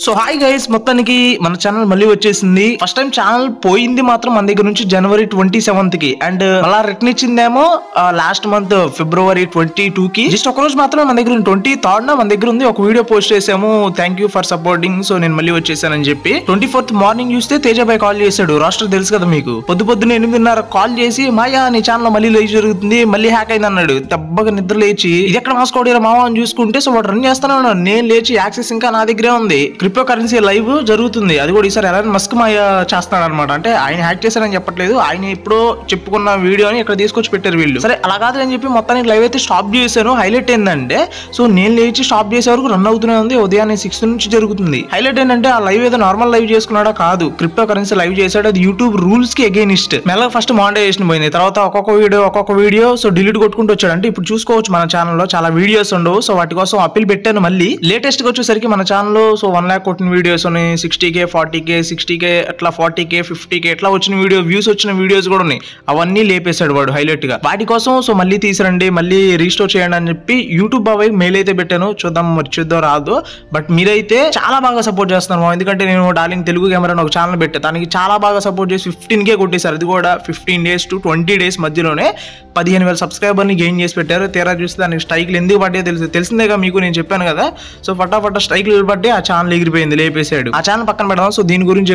So hi guys, మొత్తానికి మన channel మళ్ళీ వచ్చేసింది. ఫస్ట్ టైం ఛానల్ పోయింది మాత్రం మన దగ్గర నుంచి జనవరి 27th కి, అండ్ అలా రిటర్న్ ఇచ్చిందేమో లాస్ట్ మంత్ ఫిబ్రవరి 22 కి. జస్ట్ ఒక రోజు మాత్రం మన దగ్గర 23rd మన దగ్గర ఉంది. ఒక వీడియో పోస్ట్ చేసాము, thank you for supporting. So నేను మళ్ళీ వచ్చేసానని చెప్పి 24th మార్నింగ్ చూస్తే తేజాబాయ్ కాల్ చేశాడు. రాష్ట్రం తెలుసు కదా మీకు, పొద్దున్న 8:30 కాల్ చేసి మాయా నీ ఛానల్ మళ్ళీ లైవ్ జరుగుతుంది, మళ్ళీ హ్యాక్ అయింది అన్నాడు. దెబ్బగా నిద్ర లేచి ఇది ఎక్కడ మాస్కోడిరా మావా అని చూసుకుంటే, సో వాడు రన్ చేస్తానే ఉన్నాడు. నేను లేచి యాక్సెస్ ఇంకా నా దగ్గరే ఉంది, క్రిప్టో కరెన్సీ లైవ్ జరుగుతుంది. అది కూడా ఈసారి ఎలాన్ మస్క్ మాయ చేస్తాడు అనమాట. అంటే ఆయన హ్యాక్ చేశారని చెప్పట్లేదు, ఆయన ఎప్పుడో చెప్పుకున్న వీడియోని ఇక్కడ తీసుకొచ్చి పెట్టారు వీళ్ళు. సరే అలా కాదు అని చెప్పి మొత్తానికి లైవ్ అయితే స్టాప్ చేశాను. హైలైట్ ఏంటంటే, సో నేను లేచి స్టాప్ చేసే వరకు రన్ అవుతూనే ఉంది. ఉదయాన్నే 6 నుంచి జరుగుతుంది. హైలైట్ ఏంటంటే ఆ లైవ్ ఏదో నార్మల్ లైవ్ చేసుకున్నాడా కాదు, క్రిప్టో కరెన్సీ లైవ్ చేశాడు. అది యూట్యూబ్ రూల్స్ కి అగైనిస్ట్. మెల్లగా ఫస్ట్ మానిటైజేషన్ పోయింది, తర్వాత ఒక్కొక్క వీడియో సో డిలీట్ కొట్టుకుంటూ వచ్చాడు. అంటే ఇప్పుడు చూసుకోవచ్చు మన ఛానల్లో చాలా వీడియోస్ ఉండవు. సో వాటి కోసం అప్పీల్ పెట్టాను. మళ్ళీ లేటెస్ట్ గా వచ్చేసరికి మన ఛానల్లో సో 1 lakh కొట్టిన వీడియోస్ ఉన్నాయి, 60K 40K 60K అట్లా 40K 50K ఎట్లా వచ్చిన వీడియో వ్యూస్ వచ్చిన వీడియోస్ కూడా ఉన్నాయి. అవన్నీ లేపేశాడు వాడు హైలైట్ గా. వాటి కోసం సో మళ్ళీ తీసిరండి, మళ్ళీ రీస్టోర్ చేయండి అని చెప్పి యూట్యూబ్ బాబాయ్ మెయిల్ అయితే పెట్టాను. చూద్దాం మర్చిద్దో రాదు. బట్ మీరైతే చాలా బాగా సపోర్ట్ చేస్తున్నారు. ఎందుకంటే నేను డార్లింగ్ తెలుగు గేమర్ అని ఒక ఛానల్ పెట్టా, దానికి చాలా బాగా సపోర్ట్ చేసి 15K కొట్టేశారు. అది కూడా 15 days to 20 days మధ్యలోనే 15,000 సబ్స్క్రైబర్ని గెయిన్ చేసి పెట్టారు. తీరా చూస్తే దానికి స్ట్రైక్లు ఎందుకు పడ్డాయో తెలిసిందేగా మీకు, నేను చెప్పాను కదా. సో ఫటాఫట స్ట్రైక్లు పట్టి ఆ ఛానల్ ఎగిరిపోయింది, లేపేశాడు. ఆ ఛానల్ పక్కన పెడదాం. సో దీని గురించి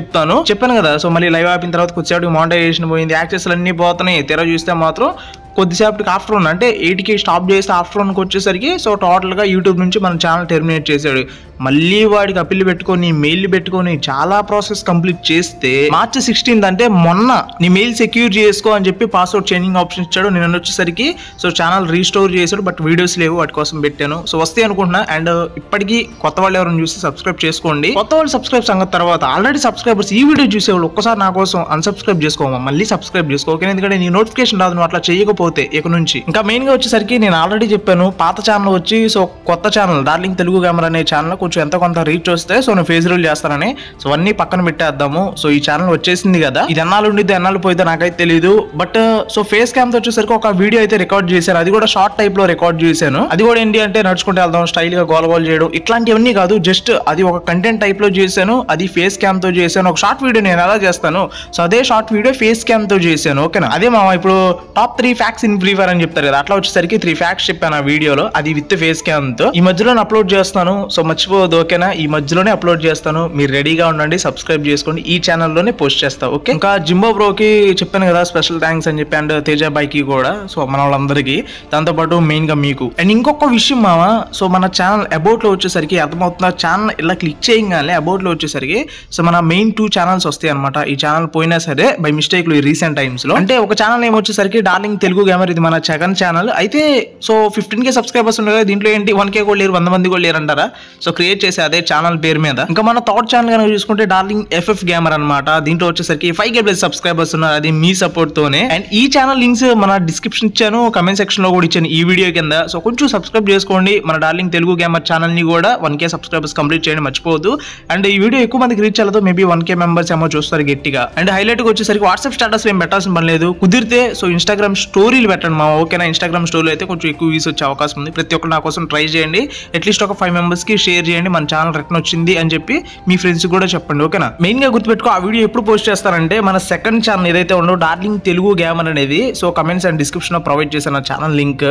చెప్పాను కదా. సో మళ్ళీ లైవ్ ఆపిన తర్వాత కొద్దిసేపటికి మానిటైజేషన్ పోయింది, యాక్సెస్లు అన్ని పోతున్నాయి. తీరా చూస్తే మాత్రం కొద్దిసేపటికి ఆఫ్టర్నూన్ అంటే 8కి స్టాప్ చేస్తే ఆఫ్టర్నూన్కి వచ్చేసరికి సో టోటల్గా యూట్యూబ్ నుంచి మన ఛానల్ టెర్మినేట్ చేశాడు. మళ్ళీ వాడికి అప్పీల్ పెట్టుకొని మెయిల్ పెట్టుకొని చాలా ప్రాసెస్ కంప్లీట్ చేస్తే March 16th అంటే మొన్న నీ మెయిల్ సెక్యూర్ చేసుకో అని చెప్పి పాస్వర్డ్ చేంజింగ్ ఆప్షన్ ఇచ్చాడు. నేను వచ్చేసరికి సో ఛానల్ రీస్టోర్ చేశాడు. బట్ వీడియోస్ లేవు, వాటి కోసం పెట్టాను. సో వస్తాయి అనుకుంటున్నా. అండ్ ఇప్పటికీ కొత్త వాళ్ళు ఎవరైనా చూస్తే సబ్స్క్రైబ్ చేసుకోండి. కొత్త వాళ్ళు సబ్స్క్రైబ్ సంగతి తర్వాత, ఆల్రెడీ సబ్స్క్రైబర్స్ ఈ వీడియో చూసేవాళ్ళు ఒక్కసారి నా కోసం అన్సబ్స్క్రైబ్ చేసుకోమా, మళ్ళీ సబ్స్క్రైబ్ చేసుకో. ఎందుకంటే నీ నోటిఫికేషన్ రాదు నువ్వు అట్లా చేయకపోతే ఇక నుంచి. ఇంకా మెయిన్ గా వచ్చేసరికి నేను ఆల్రెడీ చెప్పాను, పాత ఛానల్ వచ్చి సో కొత్త ఛానల్ డార్లింగ్ తెలుగు గేమర్ అనే ఛానల్ కొంచెం ఎంత కొంత రీచ్ వస్తే సో నేను ఫేస్ రూల్ చేస్తానని సో అన్ని పక్కన పెట్టేద్దాము. సో ఈ ఛానల్ వచ్చేసింది కదా, ఇది ఎన్నాళ్ళు ఉండిద్ది ఎన్నాళ్ళు పోయితే నాకైతే తెలియదు. బట్ సో ఫేస్ క్యామ్ తో వచ్చేసరికి ఒక వీడియో అయితే రికార్డ్ చేశాను. అది కూడా షార్ట్ టైప్ లో రికార్డ్ చేశాను. అది కూడా ఏంటి అంటే నడుచుకుంటే వెళ్దాం, స్టైల్ గా గోల్ చేయడం ఇట్లాంటివన్నీ కాదు. జస్ట్ అది ఒక కంటెంట్ టైప్ లో చేశాను. అది ఫేస్ క్యామ్ తో చేశాను. ఒక షార్ట్ వీడియో నేను ఎలా చేస్తాను, సో అదే షార్ట్ వీడియో ఫేస్ క్యామ్ తో చేశాను. ఓకేనా. అదే మామ ఇప్పుడు top 3 facts in free fire అని చెప్తారు కదా, అట్లా వచ్చేసరికి 3 ఫ్యాక్ట్స్ చెప్పాను ఆ వీడియోలో. అది విత్ ఫేస్ క్యామ్ తో ఈ మధ్యలో అప్లోడ్ చేస్తాను. సో మర్చిపోదు ఓకేనా, ఈ మధ్యలోనే అప్లోడ్ చేస్తాను. మీరు రెడీగా ఉండండి, సబ్స్క్రైబ్ చేసుకోండి. ఈ ఛానల్లోనే పోస్ట్ చేస్తా. ఓకే. ఇంకా జింబో బ్రోకి చెప్పాను కదా స్పెషల్ థ్యాంక్స్ అని చెప్పి, అండ్ తేజాబాయ్ కి కూడా, సో మన వాళ్ళందరికీ, దాంతోపాటు మెయిన్ గా మీకు. అండ్ ఇంకొక విషయం మామ, సో మన ఛానల్ అబౌట్ లో వచ్చేసరికి అర్థమవుతున్న, ఛానల్ ఇలా క్లిక్ చేయగానే అబౌట్ లో వచ్చేసరికి సో మన మెయిన్ 2 ఛానల్స్ వస్తాయి అనమాట. ఈ ఛానల్ పోయినా సరే బై మిస్టేక్ లో ఈ రీసెంట్ టైమ్స్ లో, అంటే ఒక ఛానల్ నేమ్ వచ్చేసరికి డార్లింగ్ తెలుగు గేమర్, ఇది మన సెకండ్ ఛానల్. అయితే సో 15K సబ్స్క్రైబర్స్ ఉన్నారు కదా, దీంట్లో ఏంటి 1K కూడా లేరు, 100 మంది కూడా లేరు అంటారా. సో క్రియేట్ చేసే అదే ఛానల్ పేరు మీద. ఇంకా మన థర్డ్ ఛానల్ కనుక చూసుకుంటే డార్లింగ్ FF గేమర్ అనమాట. దీంట్లో వచ్చేసరికి 5K+ సబ్స్క్రైబర్స్ ఉన్నారు, అది మీ సపోర్ట్ తోనే. అండ్ ఈ ఛానల్ లింక్స్ మన డిస్క్రిప్షన్ ఇచ్చాను, కమెంట్ సెక్షన్ లో కూడా ఇచ్చాను ఈ వీడియో కింద. సో కొంచెం సబ్స్క్రైబ్ చేసుకోండి మన డార్లింగ్ తెలుగు గేమర్ ఛానల్ ని కూడా. 1K సబ్స్క్రైబర్స్ కంప్లీట్ చేయండి మర్చిపోవద్దు. అండ్ ఈ వీడియో ఎక్కువ మందికి రీచ్ అవ్వదు, మేబీ 1K మెంబర్స్ ఏమో చూస్తారు గట్టిగా. అండ్ హైలైట్ గా వచ్చేసరికి వాట్సాప్ స్టేటస్ ఏం పెట్టాల్సిన పని లేదు, కుదిరితే సో ఇన్స్టాగ్రామ్ స్టోరీలు పెట్టండి మా. ఓకేనా. ఇన్స్టాగ్రామ్ స్టోరీలో అయితే కొంచెం ఎక్కువ వ్యూస్ వచ్చే అవకాశం ఉంది. ప్రతి ఒక్కరు నా కోసం ట్రై చేయండి. అట్లీస్ట్ ఒక 5 మెంబర్స్ కి షేర్ చేయండి, మన ఛానల్ రిటర్న్ వచ్చింది అని చెప్పి మీ ఫ్రెండ్స్ కూడా చెప్పండి. ఓకేనా. మెయిన్ గా గుర్తుపెట్టుకో, ఆ వీడియో ఎప్పుడు పోస్ట్ చేస్తారంటే మన సెకండ్ ఛానల్ ఏదైతే ఉండో డార్లింగ్ తెలుగు గేమర్ అనేది, సో కమెంట్స్ అండ్ డిస్క్రిప్షన్ లో ప్రొవైడ్ చేశాను ఆ ఛానల్ లింక్.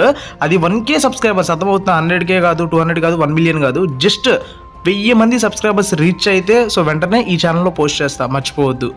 అది 1K సబ్స్క్రైబర్స్, అర్థమవుతుంది. 100K కాదు, 200 కాదు, 1 million కాదు, జస్ట్ 1000 మంది సబ్స్క్రైబర్స్ రీచ్ అయితే సో వెంటనే ఈ ఛానల్లో పోస్ట్ చేస్తా మర్చిపోవద్దు.